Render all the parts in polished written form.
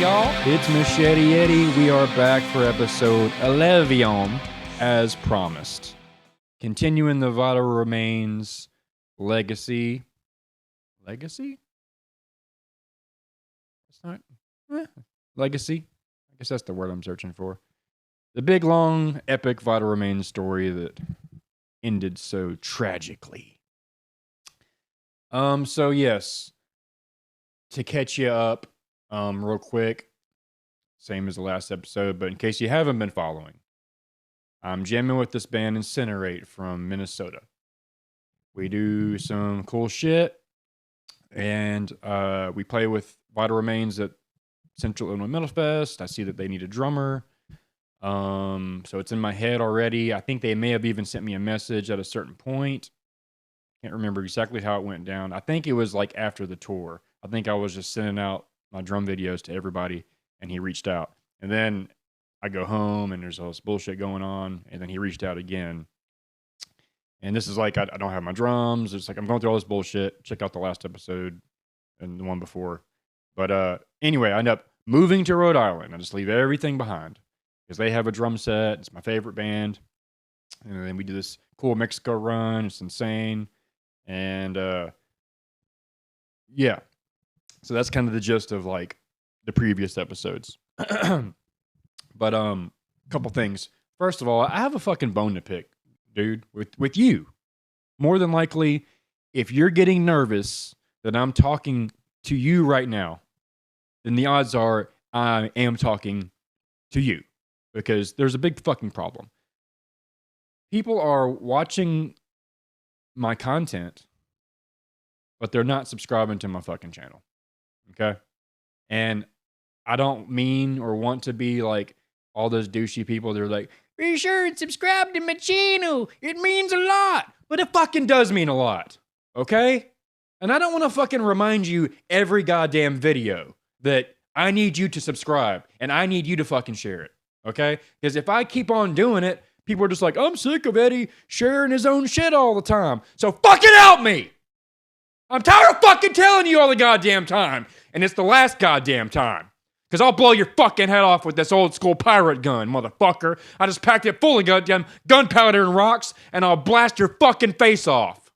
y'all? It's Machete Eddie. We are back for episode 11, as promised. Continuing the Vital Remains legacy. Legacy? It's not. Legacy. I guess that's the word I'm searching for. The big, long, epic Vital Remains story that ended so tragically. So yes, to catch you up, real quick, same as the last episode, but in case you haven't been following, I'm jamming with this band Incinerate from Minnesota. We do some cool shit, and we play with Vital Remains at Central Illinois Metal Fest. I see that they need a drummer. So it's in my head already. I think they may have even sent me a message at a certain point. Can't remember exactly how it went down. I think it was like after the tour. I think I was just sending out my drum videos to everybody, and he reached out. And then I go home, and there's all this bullshit going on, and then he reached out again. And this is like, I don't have my drums. It's like I'm going through all this bullshit. Check out the last episode and the one before. But anyway, I end up moving to Rhode Island. I just leave everything behind because they have a drum set. It's my favorite band. And then we do this cool Mexico run. It's insane. And yeah. So that's kind of the gist of like the previous episodes. But couple things. First of all, I have a fucking bone to pick, dude, with you. More than likely, if you're getting nervous that I'm talking to you right now, then the odds are I am talking to you because there's a big fucking problem. People are watching my content, but they're not subscribing to my fucking channel. Okay? And I don't mean or want to be like all those douchey people that are like, be sure and subscribe to my channel. It means a lot. But it fucking does mean a lot. Okay? And I don't want to fucking remind you every goddamn video that I need you to subscribe and I need you to fucking share it. Okay? Because if I keep on doing it, people are just like, I'm sick of Eddie sharing his own shit all the time. So fucking help me! I'm tired of fucking telling you all the goddamn time. And it's the last goddamn time. Because I'll blow your fucking head off with this old school pirate gun, motherfucker. I just packed it full of goddamn gunpowder and rocks, and I'll blast your fucking face off.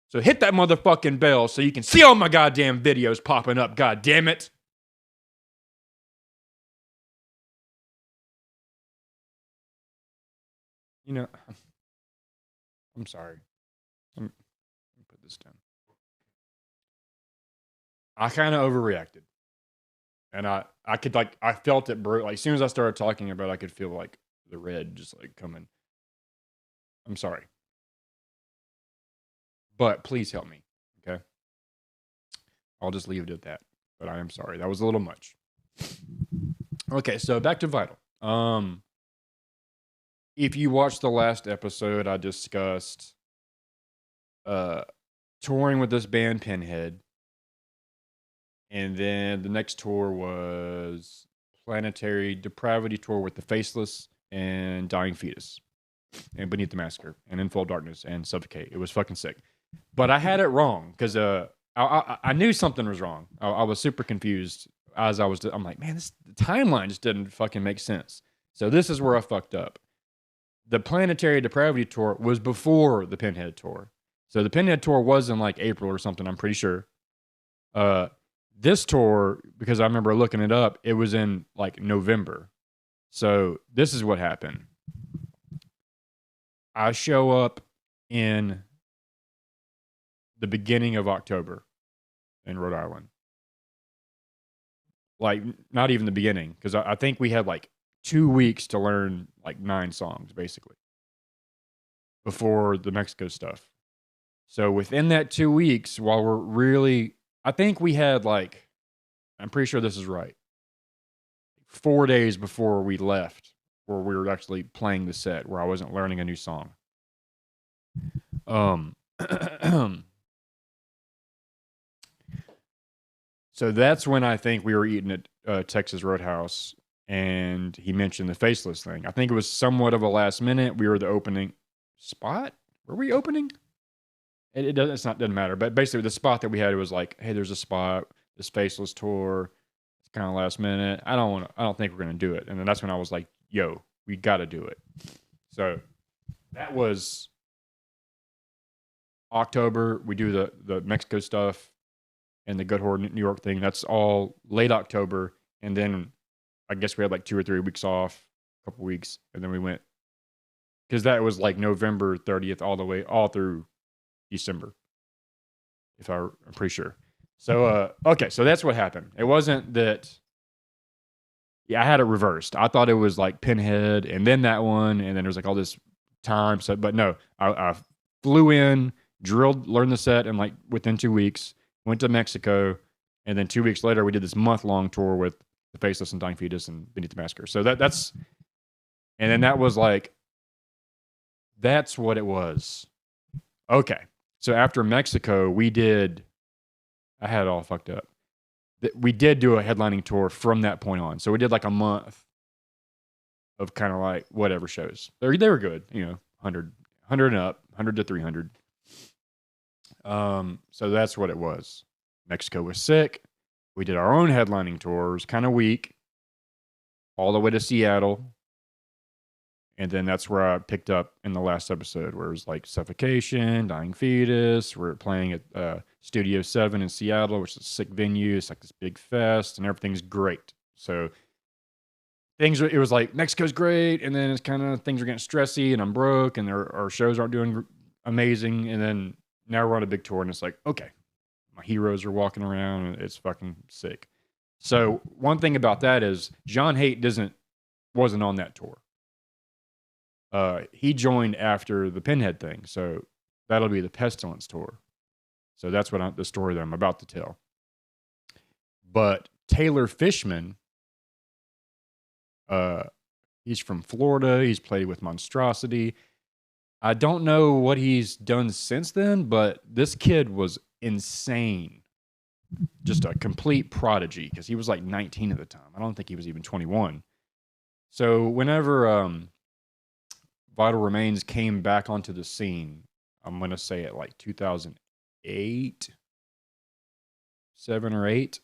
So hit that motherfucking bell so you can see all my goddamn videos popping up, goddammit. You know, I'm sorry. Let me put this down. I kind of overreacted. And I could like, I felt it, bro. Like, as soon as I started talking about it, I could feel like the red just like coming. I'm sorry. But please help me, okay? I'll just leave it at that. But I am sorry. That was a little much. Okay, so back to Vital. If you watched the last episode, I discussed touring with this band Pinhead. And then the next tour was Planetary Depravity Tour with The Faceless and Dying Fetus and Beneath the Massacre and In Full Darkness and Suffocate. It was fucking sick. But I had it wrong because I knew something was wrong. I was super confused as I'm like, man, the timeline just didn't fucking make sense. So this is where I fucked up. The Planetary Depravity Tour was before the Pinhead Tour. So the Pinhead Tour was in like April or something, I'm pretty sure. This tour, because I remember looking it up, it was in like November. So this is what happened. I show up in the beginning of October in Rhode Island. Like, not even the beginning, because I think we had like 2 weeks to learn like 9 songs, basically, before the Mexico stuff. So within that 2 weeks, while we're really... I think we had like, I'm pretty sure this is right, 4 days before we left, where we were actually playing the set, where I wasn't learning a new song. So that's when I think we were eating at Texas Roadhouse, and he mentioned the Faceless thing. I think it was somewhat of a last minute. We were the opening spot. Were we opening? Doesn't matter. But basically, the spot that we had was like, hey, there's a spot, this Faceless tour. kind of last minute. I don't think we're gonna do it. And then that's when I was like, yo, we got to do it. So that was October. We do the Mexico stuff and the Good Horde New York thing. That's all late October, and then I guess we had like 2 or 3 weeks off, a couple weeks, and then we went because that was like November 30th all through December, I'm pretty sure. So okay, so that's what happened. It wasn't that. Yeah, I had it reversed. I thought it was like Pinhead, and then that one, and then there was like all this time. So, but no, I flew in, learned the set, and like within 2 weeks, went to Mexico, and then 2 weeks later, we did this month-long tour with the Faceless and Dying Fetus and Beneath the Massacre. So that's, and then that was like, that's what it was. Okay, so after Mexico, I had it all fucked up. We did do a headlining tour from that point on. So we did like a month of kind of like whatever shows. They were good, 100 and up, 100 to 300. So that's what it was. Mexico was sick. We did our own headlining tours, kind of weak, all the way to Seattle. And then that's where I picked up in the last episode, where it was like Suffocation, Dying Fetus. We're playing at Studio 7 in Seattle, which is a sick venue. It's like this big fest, and everything's great. So it was like, Mexico's great, and then it's kind of, things are getting stressy, and I'm broke, and our shows aren't doing amazing. And then now we're on a big tour, and it's like, okay, my heroes are walking around, and it's fucking sick. So one thing about that is John Haidt wasn't on that tour. He joined after the Pinhead thing, so that'll be the Pestilence tour. So that's the story that I'm about to tell. But Taylor Fishman, he's from Florida. He's played with Monstrosity. I don't know what he's done since then, but this kid was insane. Just a complete prodigy, because he was like 19 at the time. I don't think he was even 21. So whenever Vital Remains came back onto the scene, I'm going to say at like 2008, 7 or 8.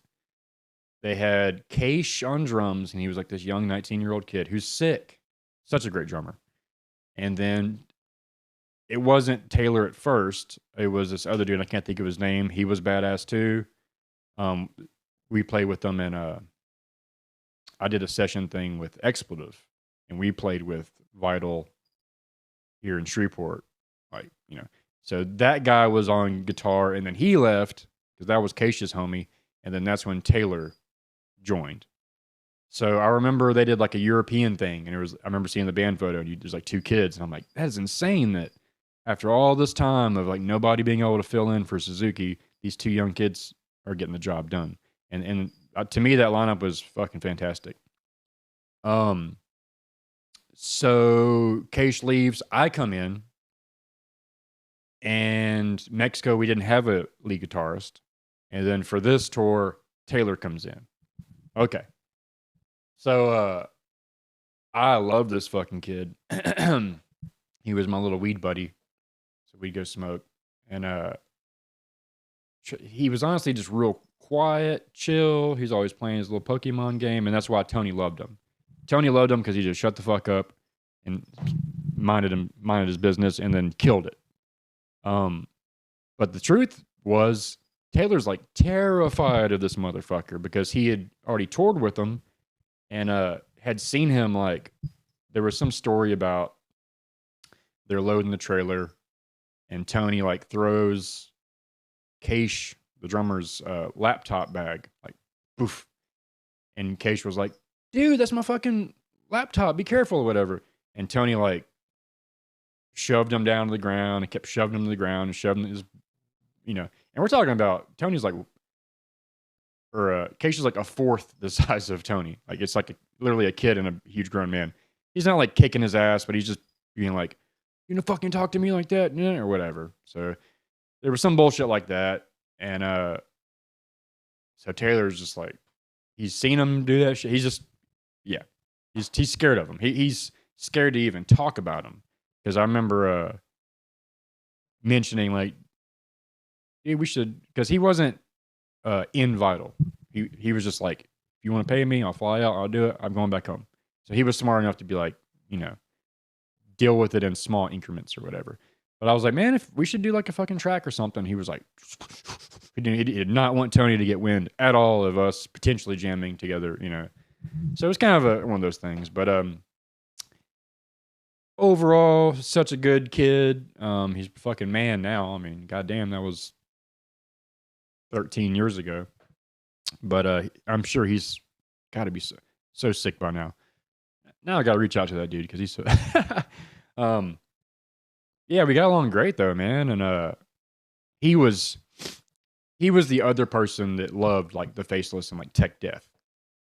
They had Keish on drums, and he was like this young 19-year-old kid who's sick. Such a great drummer. And then it wasn't Taylor at first. It was this other dude. I can't think of his name. He was badass too. We played with them, and I did a session thing with Expletive, and we played with Vital here in Shreveport, so that guy was on guitar, and then he left because that was Keisha's homie, and then that's when Taylor joined. So I remember they did like a European thing, and I remember seeing the band photo, and there's like 2 kids, and I'm like, that is insane that after all this time of like nobody being able to fill in for Suzuki, these 2 young kids are getting the job done, and to me that lineup was fucking fantastic. So Keish leaves, I come in, and Mexico, we didn't have a lead guitarist. And then for this tour, Taylor comes in. Okay. So I love this fucking kid. He was my little weed buddy. So we'd go smoke. And he was honestly just real quiet, chill. He's always playing his little Pokemon game, and that's why Tony loved him. Tony loved him because he just shut the fuck up and minded his business, and then killed it. But the truth was, Taylor's like terrified of this motherfucker, because he had already toured with him, and had seen him, like, there was some story about they're loading the trailer, and Tony like throws Keish, the drummer's laptop bag, like, poof. And Keish was like, dude, that's my fucking laptop, be careful, or whatever. And Tony like shoved him down to the ground, and kept shoving him to the ground, and shoving his, and we're talking about Tony's like, or Keish is like a fourth the size of Tony. Like, it's like literally a kid and a huge grown man. He's not like kicking his ass, but he's just being like, you know, fucking talk to me like that, or whatever. So there was some bullshit like that. And so Taylor's just like, he's seen him do that shit. He's just, yeah, he's scared of him. He's scared to even talk about him. Because I remember mentioning, like, hey, we should, because he wasn't in Vital. He was just like If you want to pay me, I'll fly out. I'll do it. I'm going back home. So he was smart enough to be like, deal with it in small increments or whatever. But I was like, man, if we should do like a fucking track or something. He was like, he did not want Tony to get wind at all of us potentially jamming together, So it was kind of one of those things. But overall, such a good kid. He's a fucking man now. I mean, goddamn, that was 13 years ago. But I'm sure he's got to be so sick by now. Now I got to reach out to that dude because he's so. Yeah, we got along great though, man. And he was the other person that loved like the Faceless and like tech death.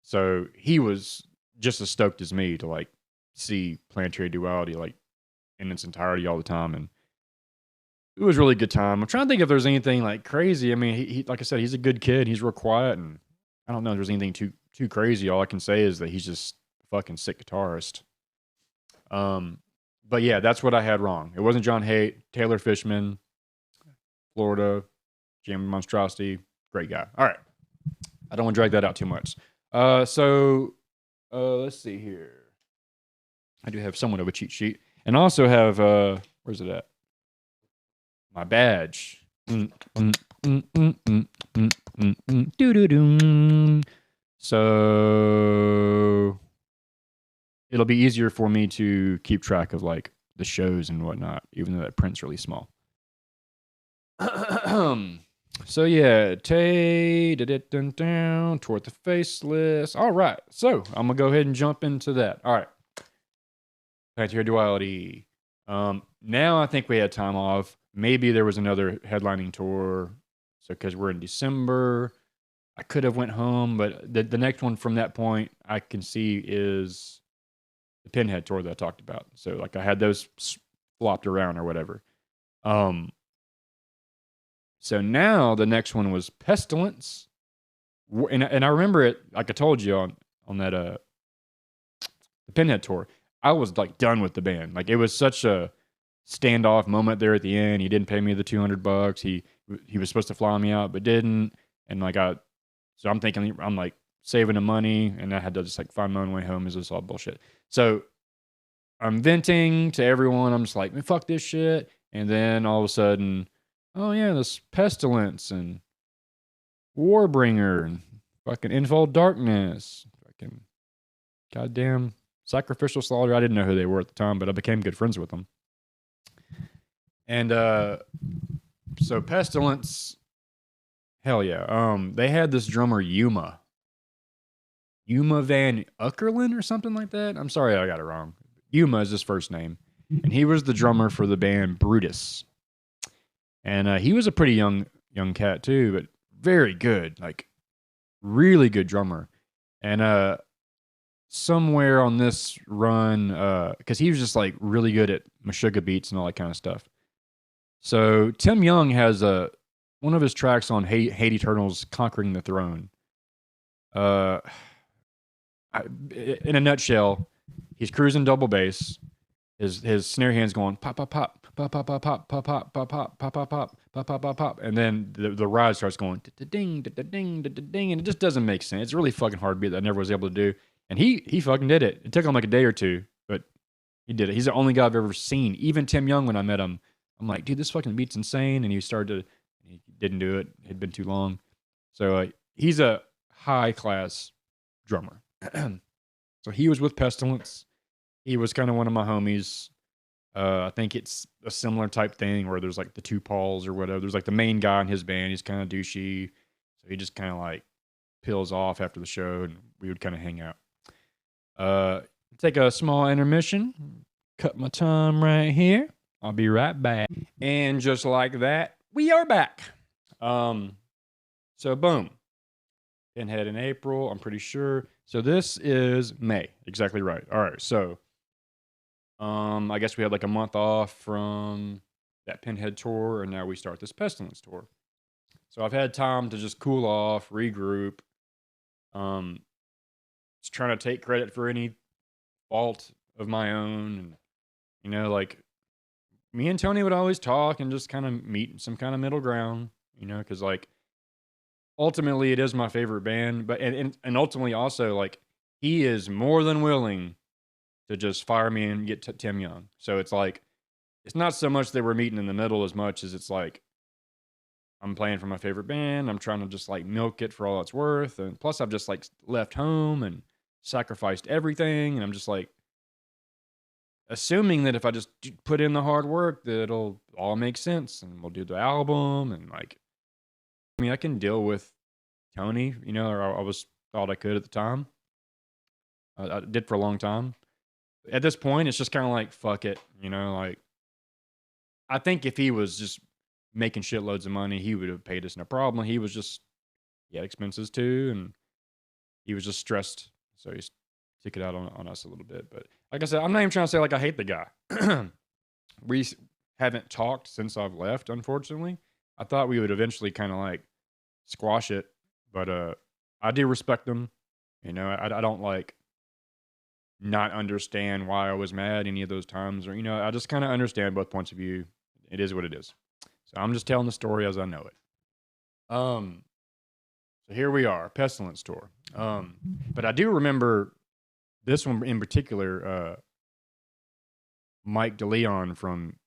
So he was just as stoked as me to like see Planetary Duality like in its entirety all the time, and it was a really good time. I'm trying to think if there's anything like crazy. I mean, he like I said, he's a good kid. He's real quiet, and I don't know if there's anything too crazy. All I can say is that he's just a fucking sick guitarist. But yeah, that's what I had wrong. It wasn't John Haidt, Taylor Fishman, Florida, Jam Monstrosity, great guy. All right, I don't want to drag that out too much. So let's see here. I do have somewhat of a cheat sheet, and I also have where's it at? My badge. So it'll be easier for me to keep track of like the shows and whatnot, even though that print's really small. So yeah, toward the Faceless. All right, so I'm gonna go ahead and jump into that. All right, Planetary Duality. Now I think we had time off. Maybe there was another headlining tour. So because we're in December, I could have went home, but the next one from that point I can see is the Pinhead tour that I talked about. So like I had those flopped around or whatever. So now the next one was Pestilence, and I remember it like I told you on that the Pinhead tour. I was like done with the band. Like it was such a standoff moment there at the end. He didn't pay me the $200. He was supposed to fly me out but didn't, and like so I'm thinking I'm like saving the money, and I had to just like find my own way home. Is this all bullshit? So I'm venting to everyone. I'm just like, man, fuck this shit. And then all of a sudden, oh yeah, this Pestilence and Warbringer and fucking Infold Darkness, fucking goddamn Sacrificial Slaughter. I didn't know who they were at the time, but I became good friends with them. And so Pestilence, hell yeah. They had this drummer Yuma Van Uckerlin or something like that. I'm sorry I got it wrong. Yuma is his first name, and he was the drummer for the band Brutus. And he was a pretty young cat too, but very good, like really good drummer. And somewhere on this run, because he was just like really good at Meshuggah beats and all that kind of stuff. So Tim Young has one of his tracks on Hate Eternal's "Conquering the Throne." In a nutshell, he's cruising double bass. His snare hand's going pop pop pop pop pop pop pop pop pop pop pop pop pop pop pop pop pop pop, and then the ride starts going ding ding ding, and it just doesn't make sense. It's a really fucking hard beat that I never was able to do, and he fucking did it. It took him like a day or two, but he did it. He's the only guy I've ever seen. Even Tim Young, when I met him, I'm like, dude, this fucking beat's insane, and he didn't do it. It had been too long. So he's a high class drummer. So he was with Pestilence. He was kind of one of my homies. I think it's a similar type thing where there's like the two Pauls or whatever. There's like the main guy in his band. He's kind of douchey. So he just kind of like peels off after the show, and we would kind of hang out. Take a small intermission. Cut my time right here. I'll be right back. And just like that, we are back. So boom. Pinhead in April, I'm pretty sure. So this is May. Exactly right. All right. So I guess we had like a month off from that Pinhead tour, and now we start this Pestilence tour. So I've had time to just cool off, regroup. Just trying to take credit for any fault of my own, and like me and Tony would always talk and just kind of meet some kind of middle ground, because like ultimately it is my favorite band, but and ultimately also like he is more than willing to just fire me and get Tim Young. So it's like it's not so much that we're meeting in the middle as much as it's like I'm playing for my favorite band. I'm trying to just like milk it for all it's worth, and plus I've just like left home and sacrificed everything, and I'm just like assuming that if I just put in the hard work, that it'll all make sense, and we'll do the album, and like I mean I can deal with Tony, you know, or I was thought I could at the time. I did for a long time. At this point, it's just kind of like fuck it, you know. Like I think if he was just making shitloads of money, he would have paid us no problem. He was just he had expenses too, and he was just stressed, so he took it out on us a little bit. But like I said, I'm not even trying to say like I hate the guy. We haven't talked since I've left, unfortunately. I thought we would eventually kind of like squash it, but I do respect him. You know, I don't like not understand why I was mad any of those times, or you know, I just kind of understand both points of view. It is what it is. So I'm just telling the story as I know it. Um, so here we are, Pestilence tour. But I do remember this one in particular. Mike DeLeon from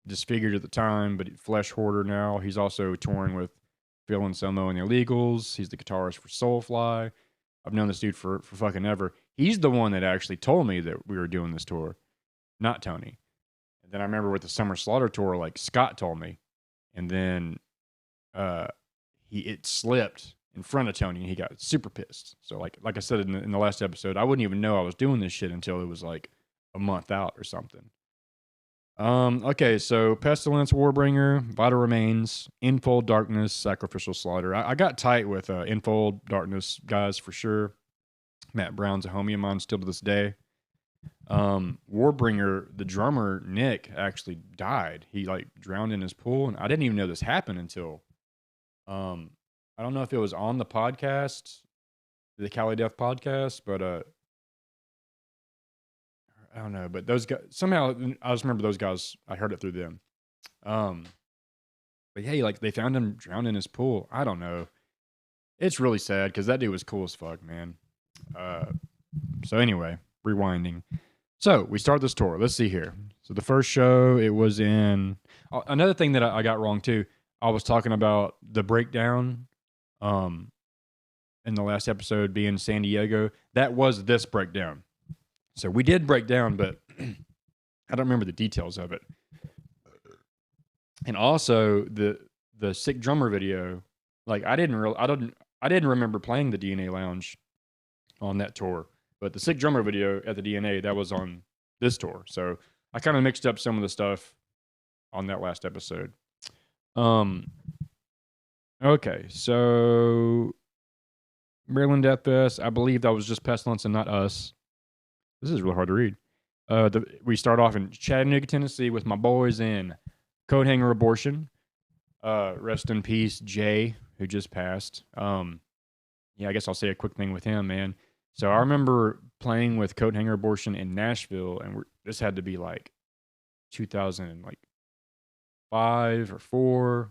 Disfigured at the time, but Flesh Hoarder now. He's also touring with Phil Anselmo and the Illegals. He's the guitarist for Soulfly. I've known this dude for fucking ever. He's the one that actually told me that we were doing this tour, not Tony. And then I remember with the Summer Slaughter tour, like Scott told me, and then it slipped in front of Tony, and he got super pissed. So like I said in the last episode, I wouldn't even know I was doing this shit until it was like a month out or something. Okay, so Pestilence, Warbringer, Vital Remains, Infold Darkness, Sacrificial Slaughter. I got tight with Infold Darkness guys for sure. Matt Brown's a homie of mine still to this day. Warbringer, the drummer Nick, actually died. He like drowned in his pool, and I didn't even know this happened until I don't know if it was on the podcast, the Cali Death podcast, but I don't know. But those guys somehow I just remember those guys. I heard it through them. But yeah, like they found him drowned in his pool. I don't know. It's really sad because that dude was cool as fuck, man. So anyway, rewinding. So we start this tour. Let's see here. So the first show, it was in another thing that I got wrong too. I was talking about the breakdown in the last episode being San Diego. That was this breakdown. So we did break down, but I don't remember the details of it. And also the Sick Drummer video, like I didn't remember playing the DNA Lounge on that tour, but the Sick Drummer video at the DNA, that was on this tour. So I kind of mixed up some of the stuff on that last episode. Okay, so Maryland Death Fest, I believe that was just Pestilence and not us. This is really hard to read. We start off in Chattanooga, Tennessee with my boys in Coat Hanger Abortion. Rest in peace, Jay, who just passed. Yeah, I guess I'll say a quick thing with him, man. So I remember playing with Coat Hanger Abortion in Nashville, and this had to be like 2005 or 4.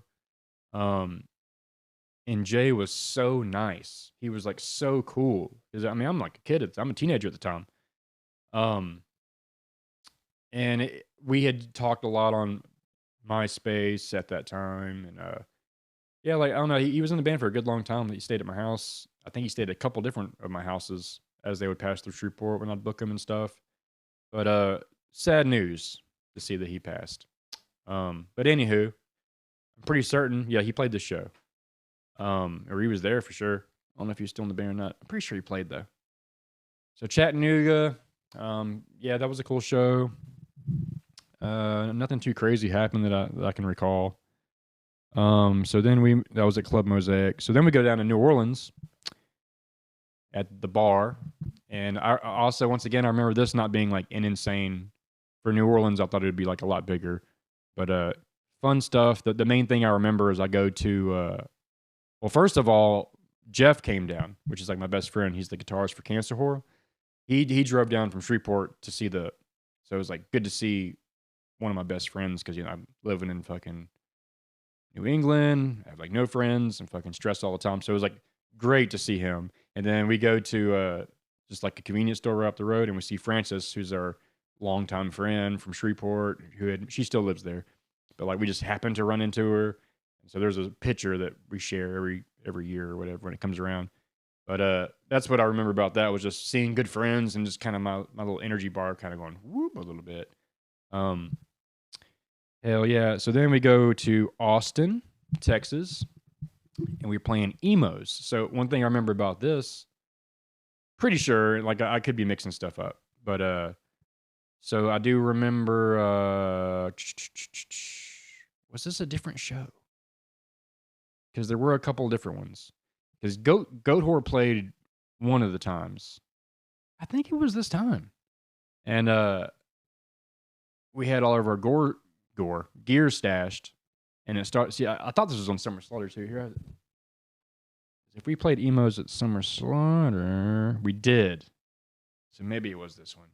And Jay was so nice. He was like so cool. Because I mean, I'm like a kid. I'm a teenager at the time. And we had talked a lot on MySpace at that time, and yeah, like I don't know, he was in the band for a good long time. He stayed at my house. I think he stayed at a couple different of my houses as they would pass through Shreveport when I'd book him and stuff. But sad news to see that he passed. But anywho, I'm pretty certain, yeah, he played this show. Or he was there for sure. I don't know if he was still in the band or not. I'm pretty sure he played though. So Chattanooga, yeah, that was a cool show. Nothing too crazy happened that I can recall. So then that was at Club Mosaic. So then we go down to New Orleans at the bar. And I also, once again, I remember this not being like an insane for New Orleans. I thought it would be like a lot bigger, but fun stuff. The main thing I remember is I go to, well, first of all, Jeff came down, which is like my best friend. He's the guitarist for Cancer Horror. He drove down from Shreveport to see so it was like good to see one of my best friends because, you know, I'm living in fucking New England. I have like no friends and fucking stressed all the time. So it was like great to see him. And then we go to just like a convenience store right up the road, and we see Frances, who's our longtime friend from Shreveport, she still lives there, but like we just happened to run into her. And so there's a picture that we share every year or whatever when it comes around. But that's what I remember about that, was just seeing good friends and just kind of my little energy bar kind of going whoop a little bit. Um, Hell yeah. So then we go to Austin, Texas, and we're playing emos. So one thing I remember about this, pretty sure, like I could be mixing stuff up, but so I do remember. Was this a different show? Because there were a couple of different ones. Because Goat Whore played one of the times. I think it was this time, and we had all of our gear stashed, and it started. See, I thought this was on Summer Slaughter too. Here, if we played emos at Summer Slaughter, we did. So maybe it was this one.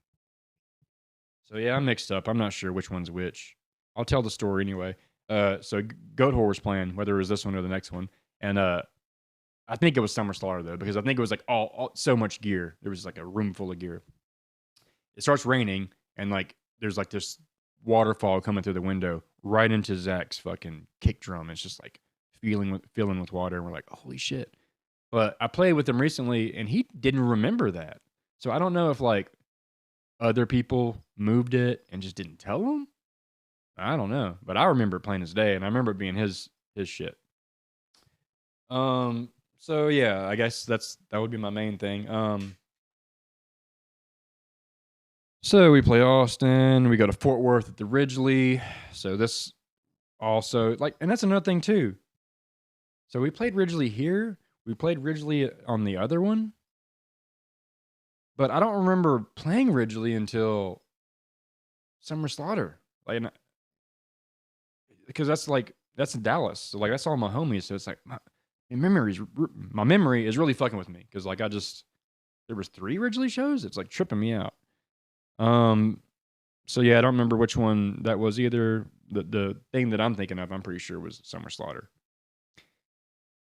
So yeah, I'm mixed up. I'm not sure which one's which. I'll tell the story anyway. So Goat Whore was playing, whether it was this one or the next one, and I think it was Summer Slaughter though, because I think it was like all so much gear. There was like a room full of gear. It starts raining, and like there's like this waterfall coming through the window right into Zach's fucking kick drum. It's just like filling with water, and we're like, holy shit. But I played with him recently, and he didn't remember that. So I don't know if like other people moved it and just didn't tell him. I don't know, but I remember it plain as day, and I remember it being his shit. So yeah, I guess that would be my main thing. So we play Austin. We go to Fort Worth at the Ridgely. So this also like, and that's another thing too. So we played Ridgely here. We played Ridgely on the other one, but I don't remember playing Ridgely until Summer Slaughter. Like, because that's in Dallas. So like that's all my homies. So it's like my memory is really fucking with me, because like there was 3 Ridgely shows. It's like tripping me out. So yeah, I don't remember which one that was either. The thing that I'm thinking of, I'm pretty sure was Summer Slaughter.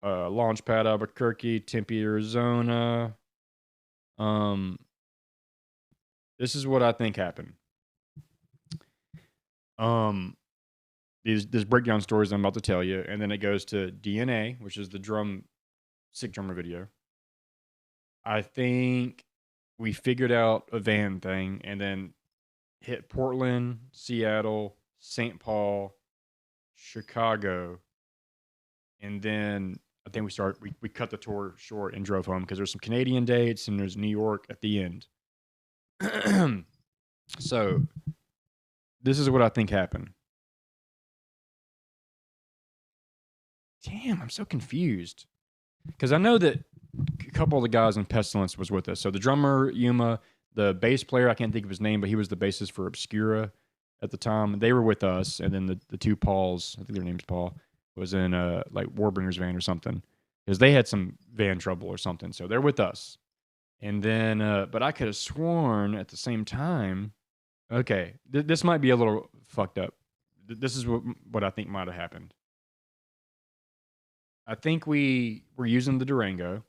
Launchpad Albuquerque, Tempe, Arizona. This is what I think happened. These breakdown stories I'm about to tell you, and then it goes to DNA, which is the sick drummer video. I think we figured out a van thing, and then hit Portland, Seattle, St. Paul, Chicago, and then I think we cut the tour short and drove home, because there's some Canadian dates and there's New York at the end. So this is what I think happened. Damn, I'm so confused, because I know that a couple of the guys in Pestilence was with us. So the drummer, Yuma, the bass player, I can't think of his name, but he was the bassist for Obscura at the time. They were with us. And then the 2 Pauls, I think their name's Paul, was in like Warbringer's van or something, because they had some van trouble or something. So they're with us. And then, but I could have sworn at the same time, okay, this might be a little fucked up. This is what I think might have happened. I think we were using the Durango,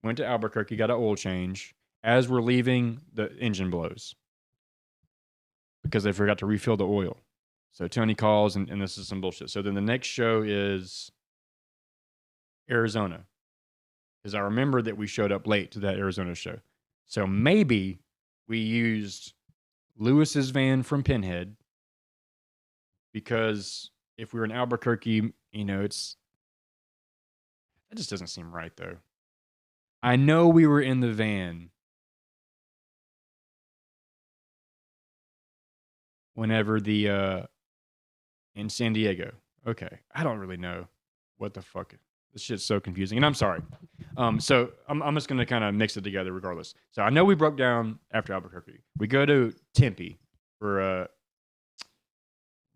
went to Albuquerque, got an oil change. As we're leaving, the engine blows because they forgot to refill the oil. So Tony calls, and this is some bullshit. So then the next show is Arizona, because I remember that we showed up late to that Arizona show. So maybe we used Lewis's van from Pinhead, because if we were in Albuquerque, that just doesn't seem right, though. I know we were in the van whenever in San Diego. Okay, I don't really know what the fuck. This shit's so confusing, and I'm sorry. So I'm just gonna kind of mix it together regardless. So I know we broke down after Albuquerque. We go to Tempe for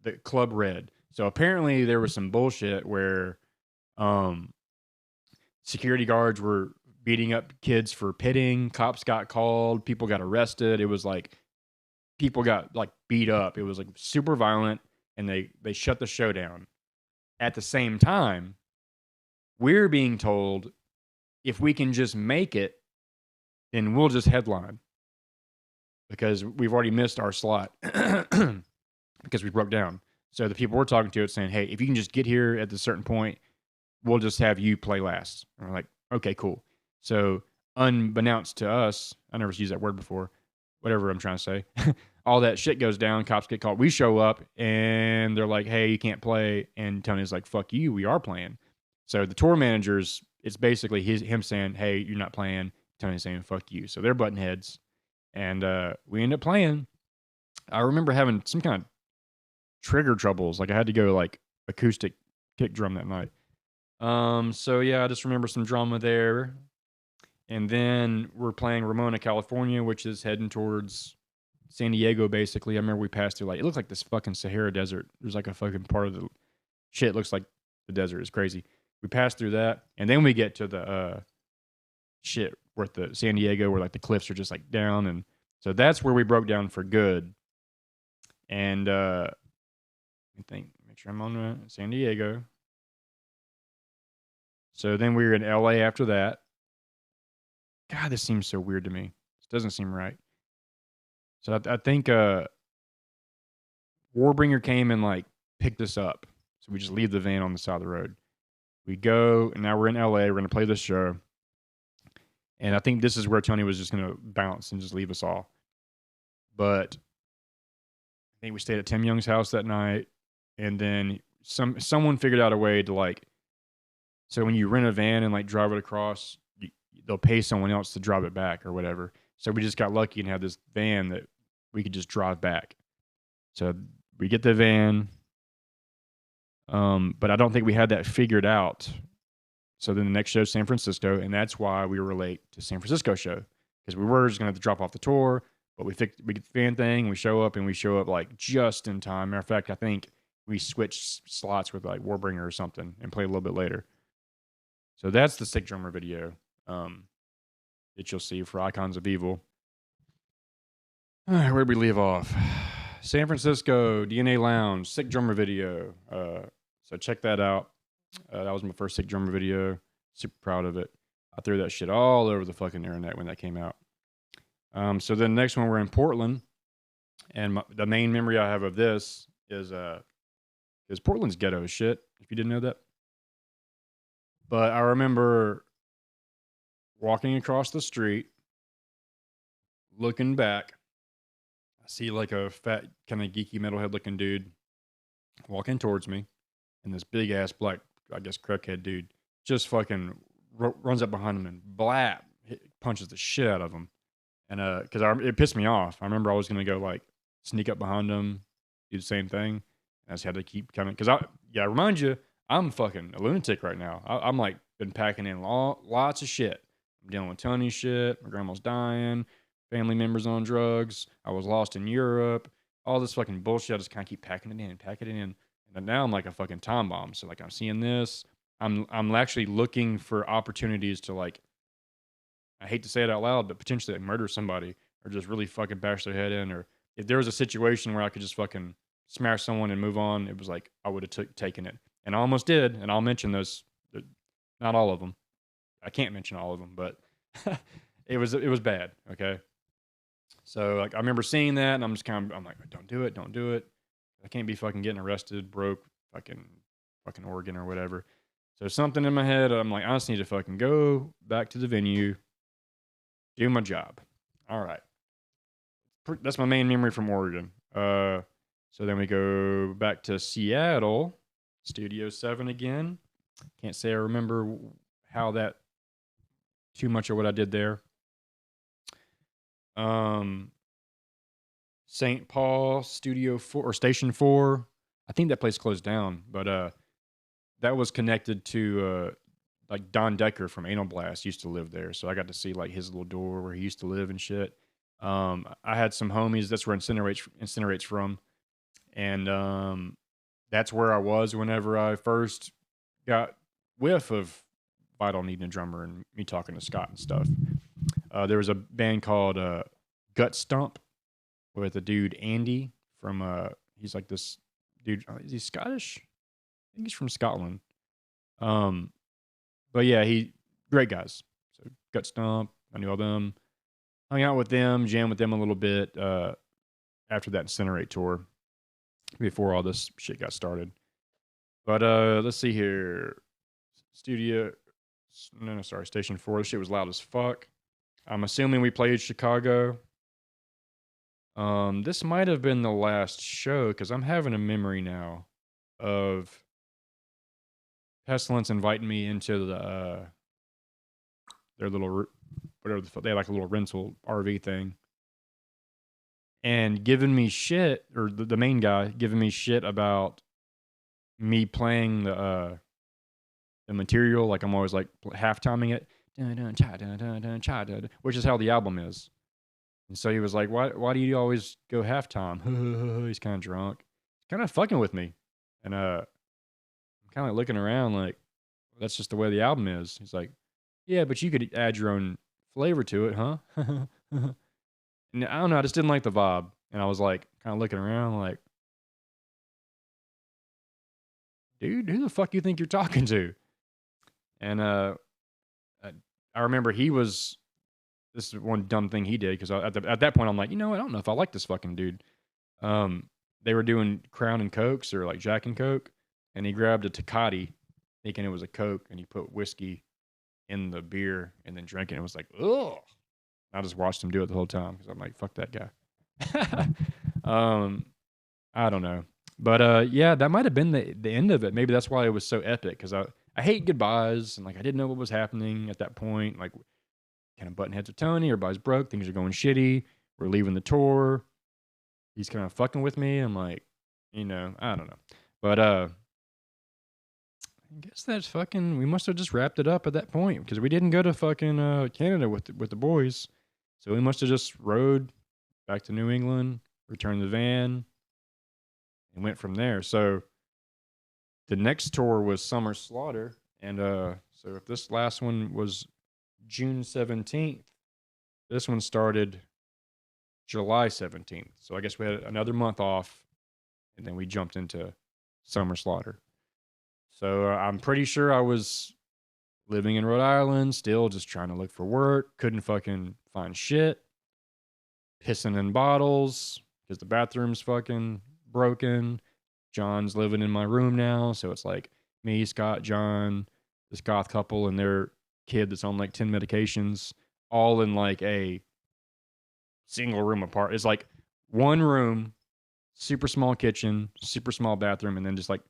the Club Red. So apparently there was some bullshit where security guards were beating up kids for pitting. Cops got called. People got arrested. It was like people got like beat up. It was like super violent, and they shut the show down. At the same time, we're being told if we can just make it, then we'll just headline because we've already missed our slot because we broke down. So the people we're talking to are saying, hey, if you can just get here at a certain point, we'll just have you play last. And we're like, okay, cool. So unbeknownst to us, I never used that word before, whatever I'm trying to say, all that shit goes down, cops get called. We show up and they're like, hey, you can't play. And Tony's like, fuck you, we are playing. So the tour managers, it's basically him saying, hey, you're not playing. Tony's saying, fuck you. So they're butting heads. And we end up playing. I remember having some kind of trigger troubles. Like I had to go like acoustic kick drum that night. So yeah, I just remember some drama there. And then we're playing Ramona, California, which is heading towards San Diego, basically. I remember we passed through, like, it looked like this fucking Sahara Desert. There's like a fucking part of the shit looks like the desert. It's crazy. We passed through that. And then we get to the shit where the San Diego, where like the cliffs are just like down. And so that's where we broke down for good. And let me think, make sure I'm on San Diego. So then we were in LA after that. God, this seems so weird to me. This doesn't seem right. So I think Warbringer came and like picked us up. So we just leave the van on the side of the road. We go, and now we're in LA. We're going to play this show. And I think this is where Tony was just going to bounce and just leave us all. But I think we stayed at Tim Young's house that night. And then someone figured out a way to like, so when you rent a van and like drive it across, they'll pay someone else to drive it back or whatever. So we just got lucky and had this van that we could just drive back. So we get the van, but I don't think we had that figured out. So then the next show is San Francisco, and that's why we were late to San Francisco show, because we were just going to have to drop off the tour, but we get the van thing, we show up like just in time. Matter of fact, I think we switched slots with like Warbringer or something and played a little bit later. So that's the Sick Drummer video that you'll see for Icons of Evil. All right, where'd we leave off? San Francisco, DNA Lounge, Sick Drummer video. So check that out. That was my first Sick Drummer video. Super proud of it. I threw that shit all over the fucking internet when that came out. So then the next one, we're in Portland. And the main memory I have of this is Portland's ghetto as shit, if you didn't know that. But I remember walking across the street, looking back. I see like a fat, kind of geeky metalhead looking dude walking towards me. And this big ass black, I guess, crackhead dude just fucking runs up behind him and blap, punches the shit out of him. And because it pissed me off. I remember I was going to go like sneak up behind him, do the same thing. I just had to keep coming. Because I remind you, I'm fucking a lunatic right now. I'm like been packing in lots of shit. I'm dealing with Tony shit. My grandma's dying. Family members on drugs. I was lost in Europe. All this fucking bullshit. I just kind of keep packing it in. And now I'm like a fucking time bomb. So like I'm seeing this. I'm actually looking for opportunities to like, I hate to say it out loud, but potentially like murder somebody or just really fucking bash their head in. Or if there was a situation where I could just fucking smash someone and move on, it was like I would have taken it. And I almost did. And I'll mention those. Not all of them. I can't mention all of them, but it was bad. Okay. So like I remember seeing that, and I'm like, don't do it. I can't be fucking getting arrested, broke, fucking Oregon or whatever. So something in my head, I'm like, I just need to fucking go back to the venue, do my job. All right. That's my main memory from Oregon. So then we go back to Seattle, Studio 7 again. Can't say I remember how that too much of what I did there. St. Paul, Studio 4 or Station 4. I think that place closed down, but that was connected to like Don Decker from Anal Blast used to live there. So I got to see like his little door where he used to live and shit. I had some homies, that's where Incinerate's from. And that's where I was whenever I first got whiff of Vital needing a drummer and me talking to Scott and stuff. There was a band called Gut Stump with a dude Andy from he's like this dude. Is he Scottish? think he's from Scotland. But yeah, great guys. So Gut Stomp, I knew all them. Hung out with them, jammed with them a little bit after that Incinerate tour before all this shit got started. But let's see here. Station 4. This shit was loud as fuck. I'm assuming we played Chicago. This might have been the last show because I'm having a memory now of Pestilence inviting me into their little whatever they had like a little rental RV thing, and giving me shit, or the main guy giving me shit about me playing the material. Like I'm always like half timing it, which is how the album is. And so he was like, "Why do you always go halftime?" He's kind of drunk, he's kind of fucking with me, and I'm kind of looking around like, that's just the way the album is. He's like, "Yeah, but you could add your own flavor to it, huh?" And I don't know, I just didn't like the vibe, and I was like, kind of looking around like, dude, who the fuck you think you're talking to? And I remember this is one dumb thing he did, because at that point I'm like, you know what, I don't know if I like this fucking dude. They were doing Crown and Cokes, or like Jack and Coke, and he grabbed a Tecate thinking it was a Coke, and he put whiskey in the beer and then drank it. And it was like, ugh. I just watched him do it the whole time because I'm like, fuck that guy. I don't know. But yeah, that might have been the end of it. Maybe that's why it was so epic, because I hate goodbyes, and like I didn't know what was happening at that point. Like, kind of button heads with Tony, everybody's broke, things are going shitty, we're leaving the tour. He's kind of fucking with me. I'm like, I don't know. But I guess that's fucking. We must have just wrapped it up at that point, because we didn't go to fucking Canada with the boys, so we must have just rode back to New England, returned the van, and went from there. So the next tour was Summer Slaughter, and so if this last one was June 17th, this one started July 17th. So I guess we had another month off, and then we jumped into Summer Slaughter. So I'm pretty sure I was living in Rhode Island, still just trying to look for work. Couldn't fucking find shit. Pissing in bottles because the bathroom's fucking broken. John's living in my room now. So it's like me, Scott, John, this goth couple, and their kid that's on like 10 medications, all in like a single room apart. It's like one room, super small kitchen, super small bathroom, and then just like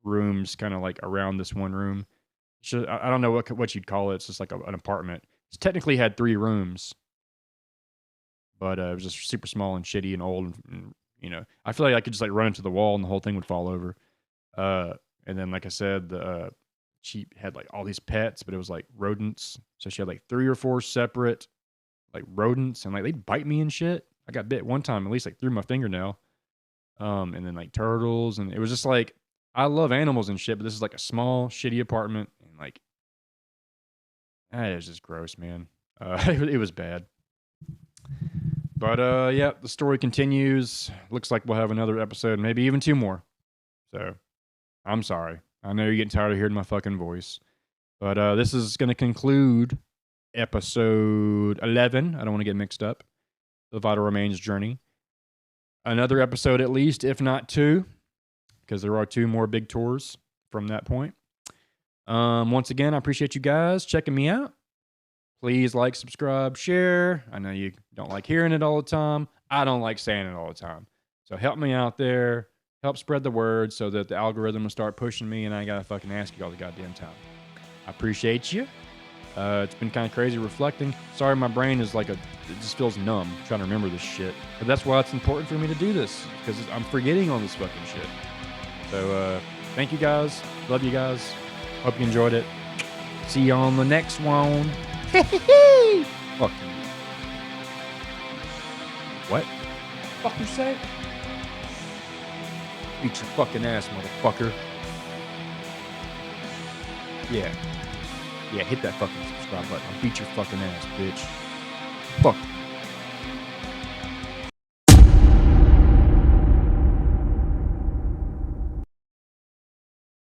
rooms kind of like around this one room. I don't know what you'd call it. It's just like an apartment. It technically had 3 rooms, but it was just super small and shitty and old. And I feel like I could just like run into the wall and the whole thing would fall over. And then, like I said, she had like all these pets, but it was like rodents. So she had like 3 or 4 separate like rodents, and like they'd bite me and shit. I got bit one time, at least like through my fingernail. And then like turtles, and it was just like, I love animals and shit, but this is like a small, shitty apartment, and like, it was just gross, man. It was bad. But yeah, the story continues. Looks like we'll have another episode, maybe even 2 more. So, I'm sorry. I know you're getting tired of hearing my fucking voice. But this is going to conclude episode 11. I don't want to get mixed up. The Vital Remains journey. Another episode at least, if not 2. Because there are 2 more big tours from that point. Once again, I appreciate you guys checking me out. Please like, subscribe, share. I know you don't like hearing it all the time. I don't like saying it all the time. So help me out there. Help spread the word so that the algorithm will start pushing me and I gotta fucking ask you all the goddamn time. I appreciate you. It's been kind of crazy reflecting. Sorry, my brain is like it just feels numb trying to remember this shit. But that's why it's important for me to do this, because I'm forgetting all this fucking shit. So, thank you guys. Love you guys. Hope you enjoyed it. See you on the next one. Fuck you. What? Fuck you say? Beat your fucking ass, motherfucker. Yeah. Yeah, hit that fucking subscribe button. I'll beat your fucking ass, bitch.